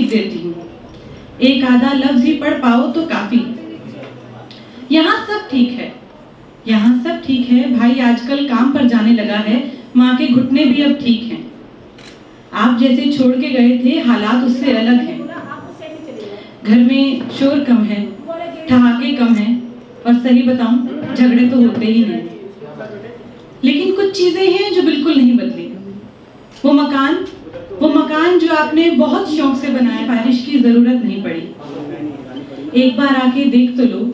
लिख देती हूँ, एक आधा लफ्ज ही पढ़ पाओ तो काफी। यहाँ सब ठीक है, यहाँ सब ठीक है। भाई आजकल काम पर जाने लगा है, माँ के घुटने भी अब ठीक हैं। आप जैसे छोड़ के गए थे हालात उससे अलग हैं। घर में शोर कम है, ठहाके कम है, और सही बताऊं झगड़े तो होते ही नहीं। लेकिन कुछ चीजें हैं जो बिल्कुल नहीं बदली। वो मकान जो आपने बहुत शौक से बनाया, बारिश की जरूरत नहीं पड़ी। एक बार आके देख तो लो,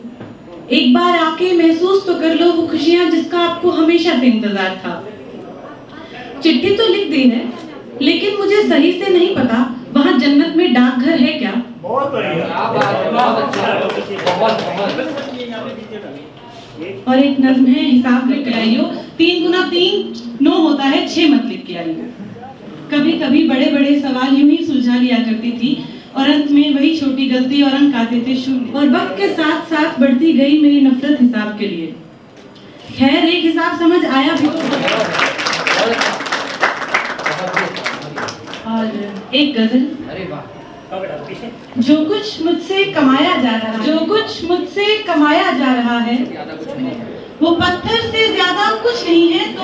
एक बार आके महसूस तो कर लो वो खुशियां जिसका आपको हमेशा से इंतजार था। चिट्ठी तो लिख दी है, लेकिन मुझे सही से नहीं पता वहाँ जन्नत में डाकघर है क्या। बहुत बढ़िया, और एक नज्म है, हिसाब लिख के आइयो, 3 गुना 3 9 होता है, 6 मत लिख के आइयो। कभी कभी बड़े बड़े सवाल यूं ही सुलझा लिया करती थी, और अंत में वही छोटी गलती और अंक आते थे 0। और वक्त के साथ साथ बढ़ती गई मेरी नफरत हिसाब के लिए। खैर एक हिसाब समझ आया भी। और एक गजल, जो कुछ मुझसे कमाया जा रहा है, वो पत्थर से ज्यादा कुछ नहीं है। तो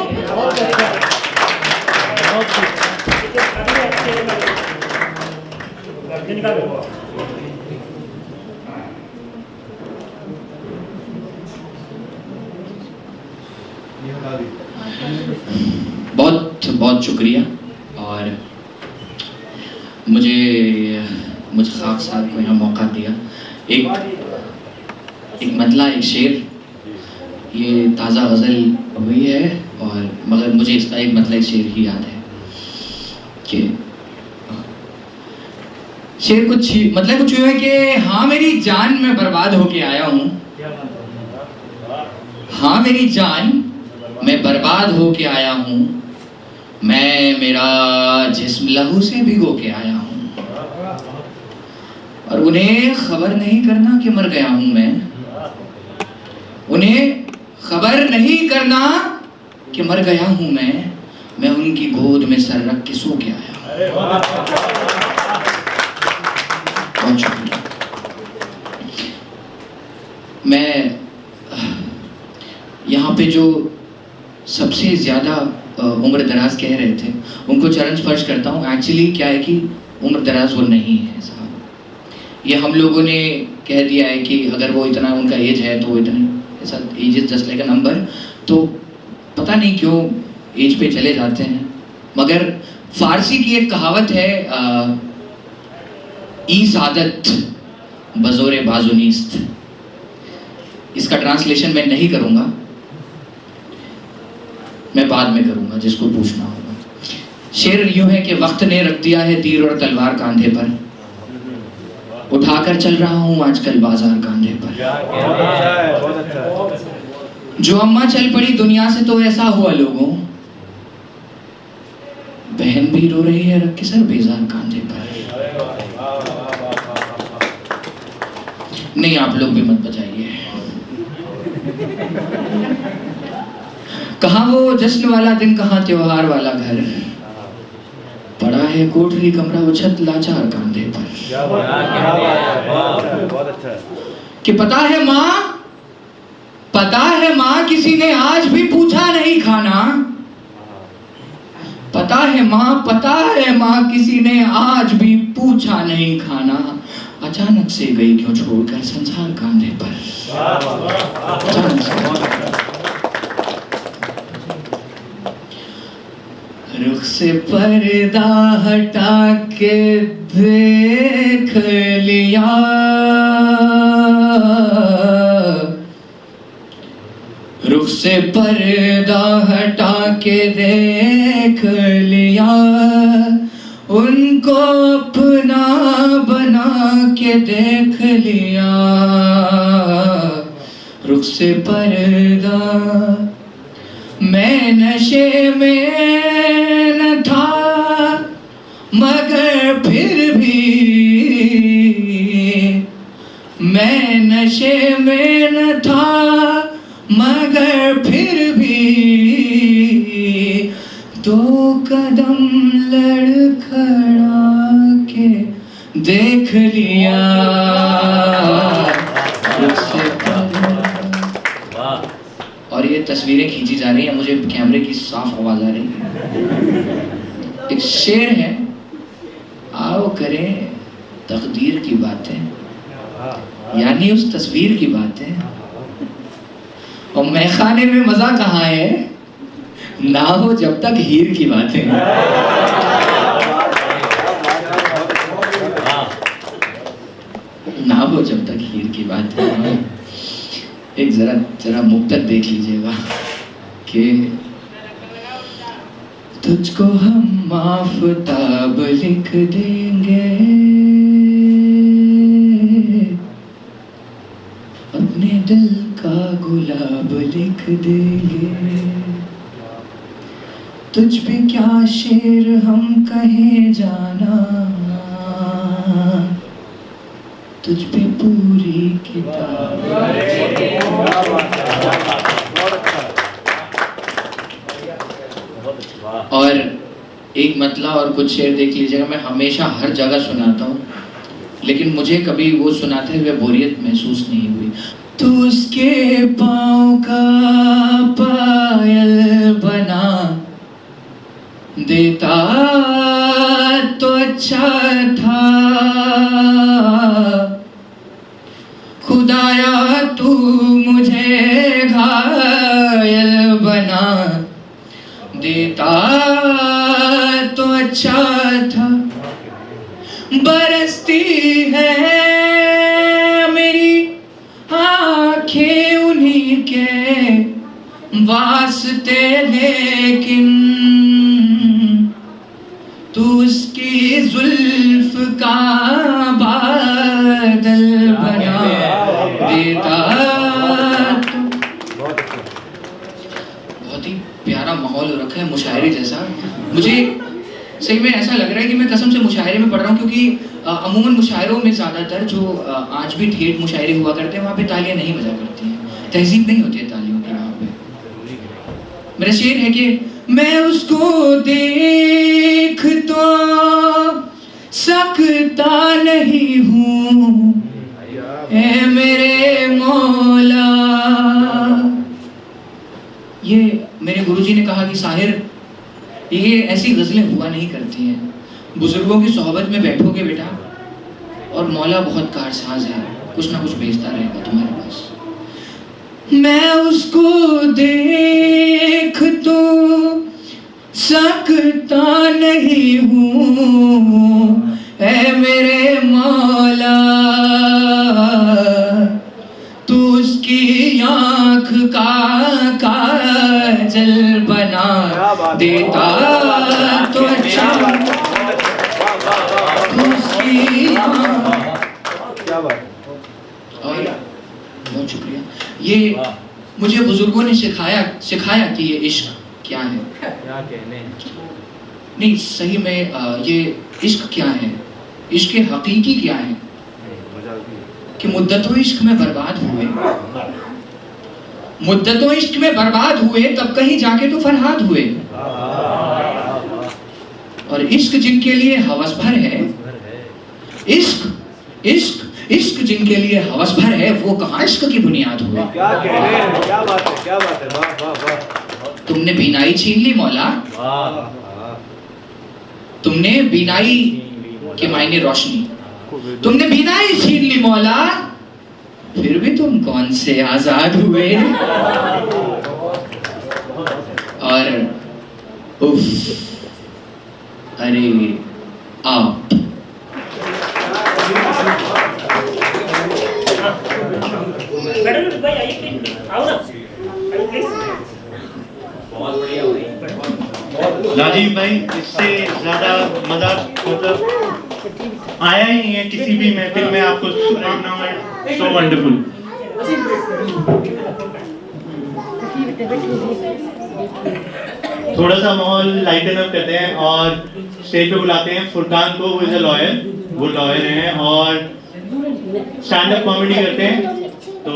बहुत बहुत शुक्रिया। और मुझे खाक साहब को यहाँ मौका दिया। एक मतला, एक शेर, ये ताज़ा गज़ल हुई है, और मगर मुझे इसका एक मतला, एक शेर ही याद है कि शेर कुछ यूँ है कि हाँ मेरी जान मैं बर्बाद होके आया हूँ, हाँ मेरी जान मैं बर्बाद होके आया हूँ, मैं मेरा जिस्म लहू से भिगो के आया हूँ, और उन्हें खबर नहीं करना कि मर गया हूँ मैं, उन्हें खबर नहीं करना कि मर गया हूँ मैं उनकी गोद में सर रख के सो के आया हूँ। बहुत शुक्रिया। मैं यहाँ पे जो सबसे ज़्यादा उम्र दराज कह रहे थे उनको चरण स्पर्श करता हूँ। एक्चुअली क्या है कि उम्र दराज वो नहीं है साहब, ये हम लोगों ने कह दिया है कि अगर वो इतना उनका एज है तो वो इतने, ऐसा age is just like a number. तो पता नहीं क्यों एज पे चले जाते हैं। मगर फारसी की एक कहावत है, ई सादत बज़ोरे बाजुनीस्त। इसका ट्रांसलेशन मैं नहीं करूँगा, मैं बाद में करूँगा जिसको पूछना होगा। शेर यूँ है कि वक्त ने रख दिया है तीर और तलवार कांधे पर, उठाकर चल रहा हूँ आजकल बाजार कांधे पर। जो अम्मा चल पड़ी दुनिया से तो ऐसा हुआ लोगों, बहन भी रो रही है रख के सर बेजार कांधे पर। नहीं आप लोग भी मत बजाइए। कहाँ वो जश्न वाला दिन, कहाँ त्योहार वाला घर, पड़ा है कोठरी कमरा वो छत लाचार कांधे पर। कि पता है माँ किसी ने आज भी पूछा नहीं खाना, पता है माँ किसी ने आज भी पूछा नहीं खाना, अचानक से गई क्यों छोड़कर संसार कांधे पर। रुख से पर्दा हटा के देख लिया, रुख से पर्दा हटा के देख लिया, उनको अपना बना के देख लिया। रुख से पर्दा, मैं नशे में न था मगर फिर भी, मैं नशे में न था मगर फिर भी, 2 कदम लड़खड़ा के देख लिया मुझसे और ये तस्वीरें खींची जा रही हैं, मुझे कैमरे की साफ आवाज आ रही है। एक शेर है, आओ करें तकदीर की बातें, यानी उस तस्वीर की बातें, और मैखाने में मजा कहाँ है, ना हो जब तक हीर की बातें। ना हो जब तक हीर की बातें। एक जरा मुक्तक देख लीजिएगा कि तुझको हम माफ़ताब लिख देंगे, अपने दिल का गुलाब लिख देंगे, तुझ पे क्या शेर हम कहे जाना, तुझ पे पूरी किताब। और एक मतला और कुछ शेर देख लीजिएगा, मैं हमेशा हर जगह सुनाता हूँ, लेकिन मुझे कभी वो सुनाते हुए बोरियत महसूस नहीं हुई। तू उसके पाँव का पायल बना देता तो अच्छा था, खुदाया तू मुझे घायल बना देता तो अच्छा था। बरसती है मेरी आँखें उन्हीं के वास्ते, लेकिन तू उसकी जुल्फ का बादल बना देता। बहुत ही प्यारा माहौल रखा है, मुशायरे जैसा। मुझे सही में ऐसा लग रहा है कि मैं कसम से मुशायरे में पढ़ रहा हूँ, क्योंकि अमूमन मुशायरों में ज़्यादातर जो आज भी ठेठ मुशायरे हुआ करते हैं, वहाँ पे तालियां नहीं बजा करती हैं, तहजीब नहीं होती है तालियों की वहाँ पे। मेरा शेर है कि मैं उसको देख तो सकता नहीं हूँ, ऐ मेरे मौला। ये मेरे गुरुजी ने कहा कि साहिर, ये ऐसी गज़लें हुआ नहीं करती हैं, बुजुर्गों की सोहबत में बैठोगे बेटा और मौला बहुत कारसाज है, कुछ ना कुछ भेजता रहेगा तुम्हारे पास। मैं उसको देख तो सकता नहीं हूँ, ऐ मेरे मौला, तू उसकी आँख का काजल बना देता तो अच्छा, उसकी और बहुत शुक्रिया। ये मुझे बुजुर्गों ने सिखाया कि ये इश्क क्या है, क्या कहने नहीं सही में, ये इश्क क्या है, इश्क हकीकी क्या है, कि मुद्दतों इश्क में बर्बाद हुए, मुद्दतों इश्क में बर्बाद हुए, तब कहीं जाके तो फरहाद हुए। और इश्क जिनके लिए हवस भर है, इश्क इश्क इश्क जिनके लिए हवस भर है, वो कहाँ इश्क की बुनियाद हुए। क्या कह रहे हैं, क्या बात है, क्या बात है, वाह वाह वाह। तुमने बीनाई छीन ली मौला, तुमने बीनाई के मायने रोशनी, तुमने बीनाई छीन ली मौला, फिर भी तुम कौन से आजाद हुए। और उफ, अरे आप भाई आइए, आओ ना, प्लीज। बहुत बढ़िया भाई। राजीव भाई, इससे ज्यादा मजा मतलब आया ही नहीं है किसी भी महफिल में। आपको शुभकामनाएं, सो वंडरफुल। थोड़ा सा माहौल लाइटन अप करते हैं और स्टेज पे बुलाते हैं फुरकान को, वो इज अ लॉयर, वो लॉयर हैं और स्टैंड अप कॉमेडी करते हैं। तो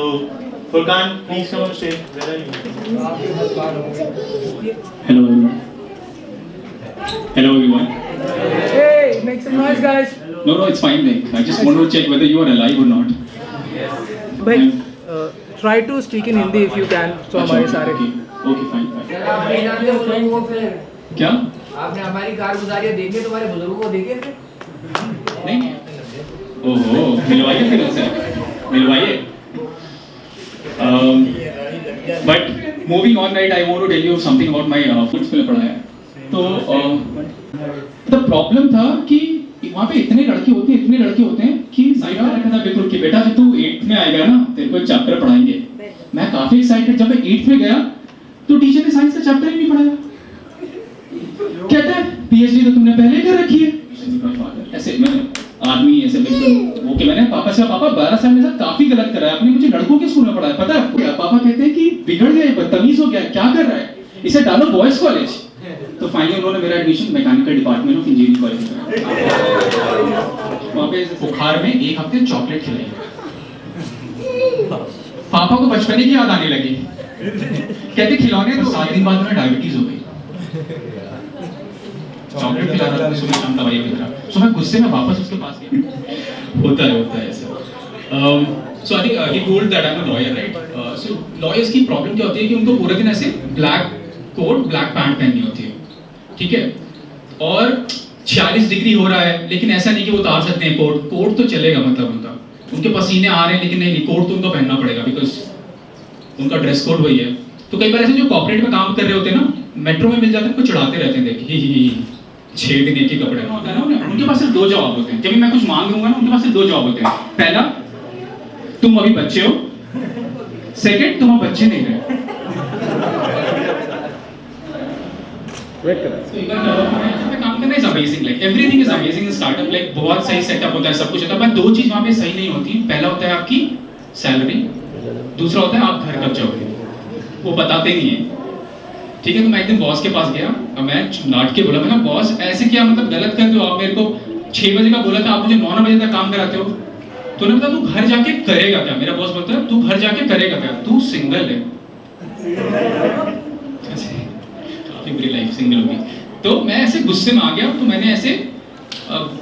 Furqan please come on stage. Hello everyone. Hey, make some noise, guys. No, it's fine. Like, I just want to check whether you are alive or not. भाई try to speak in Hindi if you can, so हमारे सारे Okay, fine. क्या? आपने हमारी car गुजारी है, देखे तुम्हारे बुजुर्गों को देखे थे? नहीं? ओहो, मिलवाइए फिर उनसे, मिलवाइए। But moving on, right, I want to tell you something about my foods में पढ़ा है। तो the problem था कि वहाँ पे इतने लड़के होते हैं कि साइड में रखा था बिल्कुल कि बेटा जब तू 8th में आएगा ना तेरे को एक चैप्टर पढ़ाएंगे। मैं काफी एक्साइटेड, जब मैं 8th में गया तो टीचर ने साइंस का चैप्टर ही नहीं पढ़ाया। कहता है पीएचडी तो तुमने पहले कर रखी है। ऐसे मैंने आदमी ऐसे बिल्कुल ओके, मैंने पापा से पापा 12 साल में साथ काफी गलत कर रहा है, आपने मुझे लड़कों के स्कूल में पढ़ाया पता है आपको? पापा कहते हैं कि बिगड़ गया, बदतमीज हो गया, क्या कर रहा है, इसे डालो बॉयज कॉलेज। तो फाइनली उन्होंने मेरा admission mechanical department of engineering college में कराया। वहाँ पे बुखार में 1 हफ्ते चॉकलेट खिलाई, पापा को बचपने की याद आने लगी, कहते खिलौने तो 7 दिन बाद उन्हें डायबिटीज हो गई। चॉकलेट खिला रहा था, सुबह शाम दवाई पी रहा, सो मैं गुस्से में वापस उसके पास गया। होता है ऐसा। So I think he told that I am a lawyer, right? So lawyers की प्रॉब्लम क्या होती है कि उनको पूरे दिन ऐसे ब्लैक कोट ब्लैक पैंट पहननी होती है, ठीक है? और 46 डिग्री हो रहा है, लेकिन ऐसा नहीं कि वो उतार सकते हैं कोट तो चलेगा, मतलब उनके पसीने आ रहे हैं, लेकिन नहीं कोट तो उनको पहनना पड़ेगा बिकॉज उनका ड्रेस कोड वही है। तो कई बार ऐसे जो कॉर्पोरेट में काम कर रहे होते हैं ना, मेट्रो में मिल जाते हैं, उनको चिढ़ाते रहते हैं, देखिए 6 दिन एक ही कपड़े होता है ना, उनके पास सिर्फ 2 जवाब होते हैं। जब भी मैं कुछ मांग लूंगा ना, उनके पास सिर्फ 2 जवाब होते हैं। पहला, तुम अभी बच्चे हो, सेकंड, तुम अब बच्चे नहीं रहे। काम करना is amazing, like everything is amazing in startup, like बहुत सही सेटअप होता है, सब कुछ होता है, पर 2 चीज वहां पे सही नहीं होती। पहला होता है आपकी सैलरी, दूसरा होता है आप घर कब जाओगे, वो बताते नहीं है, ठीक है? तो मैं एक दिन बॉस के पास गया और मैं नाट के बोला, मैं बॉस ऐसे क्या मतलब गलत कर दो, आप मेरे को 6 बजे का बोला था, आप मुझे 9 बजे तक काम कराते हो। तो उन्होंने बताया तू घर जाके करेगा क्या? मेरा बॉस बोलता है तू घर जाके करेगा क्या, तू सिंगल है। काफी बुरी लाइफ सिंगल होगी। तो मैं ऐसे गुस्से में आ गया, तो मैंने ऐसे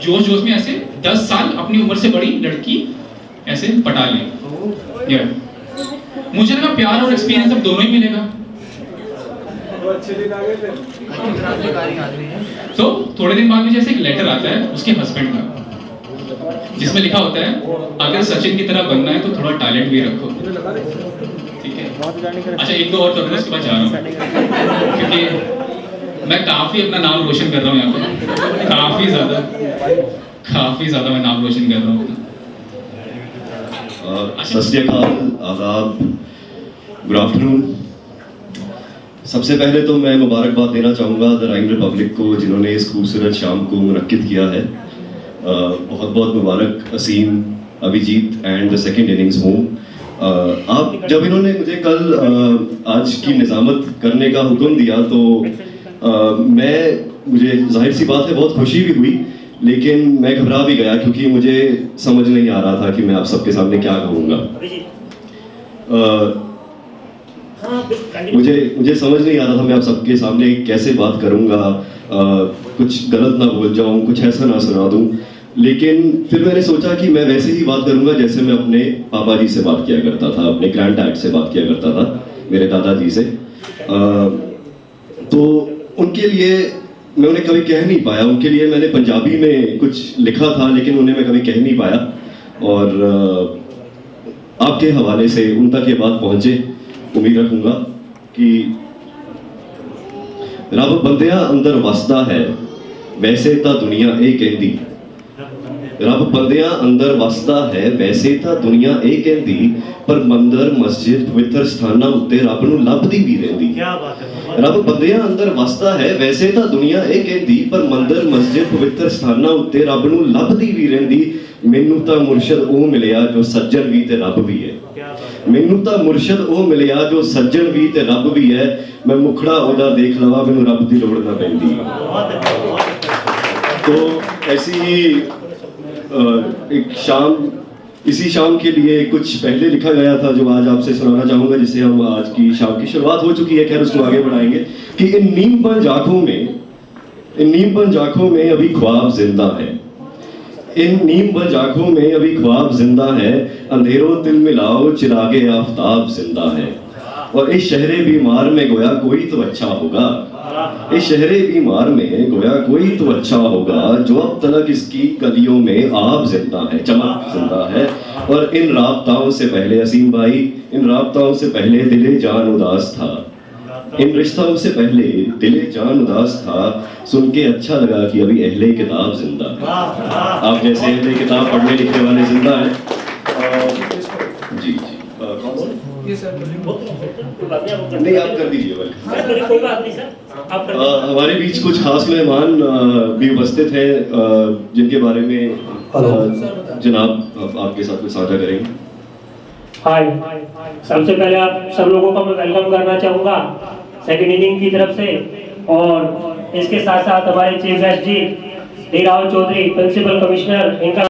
जोश में ऐसे 10 साल अपनी उम्र से बड़ी लड़की ऐसे पटा ली। मुझे लगा प्यार और एक्सपीरियंस अब दोनों ही मिलेगा। तो थोड़े दिन बाद मुझे ऐसे एक लेटर आता है उसके हस्बैंड का, जिसमें लिखा होता है अगर सचिन की तरह बनना है तो थोड़ा टैलेंट भी रखो, ठीक है? अच्छा 1-2 और करूँगा, उसके बाद जा रहा हूँ, क्योंकि मैं काफी अपना नाम रोशन कर रहा हूँ यहाँ पे, काफी ज्यादा मैं नाम रोशन कर रहा हूँ। सत श्री अकाल, आदाब, गुड आफ्टरनून। सबसे पहले तो मैं मुबारकबाद देना चाहूँगा द राइम रिपब्लिक को, जिन्होंने इस खूबसूरत शाम को मुनक्किद किया है। बहुत बहुत मुबारक Aseem, Abhijeet and the second innings home. आप जब इन्होंने मुझे कल आज की निज़ामत करने का हुक्म दिया तो मुझे जाहिर सी बात है बहुत खुशी भी हुई, लेकिन मैं घबरा भी गया क्योंकि मुझे समझ नहीं आ रहा था कि मैं आप सबके सामने क्या कहूँगा। मुझे समझ नहीं आ रहा था मैं आप सबके सामने कैसे बात करूँगा, कुछ गलत ना बोल जाऊँ, कुछ ऐसा ना सुना दूँ। लेकिन फिर मैंने सोचा कि मैं वैसे ही बात करूँगा जैसे मैं अपने पापा जी से बात किया करता था, अपने ग्रैंड डैड से बात किया करता था, मेरे दादाजी से। तो उनके लिए मैं उन्हें कभी कह नहीं पाया, उनके लिए मैंने पंजाबी में कुछ लिखा था लेकिन उन्हें मैं कभी कह नहीं पाया, और आपके हवाले से उन तक ये बात पहुँचे। उम्मीद रखूँगा कि रब बंदियां अंदर वसदा है वैसे तो दुनिया ये कहती, रब बंदियां अंदर वसदा है वैसे तो दुनिया ये कहती, पर मंदिर मस्जिद पवित्र स्थानां उत्ते रब नूं लभदी भी रहिंदी। रब बंदियां अंदर वसदा है वैसे तो दुनिया ये कहती, पर मंदिर मस्जिद पवित्र स्थानां उत्ते रब नूं लभदी भी रहिंदी। मैनूं तां मुर्शद ओ मिलिया जो सज्जन भी ते रब भी है, मैनूं तां मुर्शद ओ मिलिया जो सज्जन भी ते रब भी है। मैं मुखड़ा ओदा देख लवा मैनूं रब दी लोड़ ना पैंदी। तो ऐसी ही एक शाम, इसी शाम के लिए कुछ पहले लिखा गया था जो आज आपसे सुनाना चाहूँगा, जिसे हम आज की शाम की शुरुआत हो चुकी है, खैर उसको आगे बढ़ाएंगे। कि इन नीमबंज आँखों में अभी ख्वाब जिंदा है, इन नीम व आँखों में अभी ख्वाब जिंदा है, अंधेरों तिल मिलाओ चिरागे आफताब जिंदा है। और इस शहरे बीमार में गोया कोई तो अच्छा होगा, इस शहरे बीमार में गोया कोई तो अच्छा होगा, जो अब तलक इसकी गलियों में आप जिंदा है, चमक जिंदा है। और इन राबताओं से पहले असीम भाई, इन राबताओं से पहले दिले जान उदास था, इन रिश्तों से पहले दिले जान उदास था, सुन के अच्छा लगा कि अभी अहले किताब जिंदा है। आप जैसे अहले किताब पढ़ने लिखने वाले जिंदा है। जी जी कौन सा? ये सर नहीं आप कर दीजिए भाई। कोई बात नहीं सर, आप कर दीजिए। हमारे बीच कुछ खास मेहमान भी उपस्थित हैं जिनके बारे में जनाब आपके साथ कुछ साझा करेंगे। हाय, सबसे पहले आप सब लोगों का मैं वेलकम करना चाहूँगा सेकंड इनिंग की तरफ से। और इसके साथ साथ हमारे chief guest G D Rao Chaudhary, principal commissioner, इनका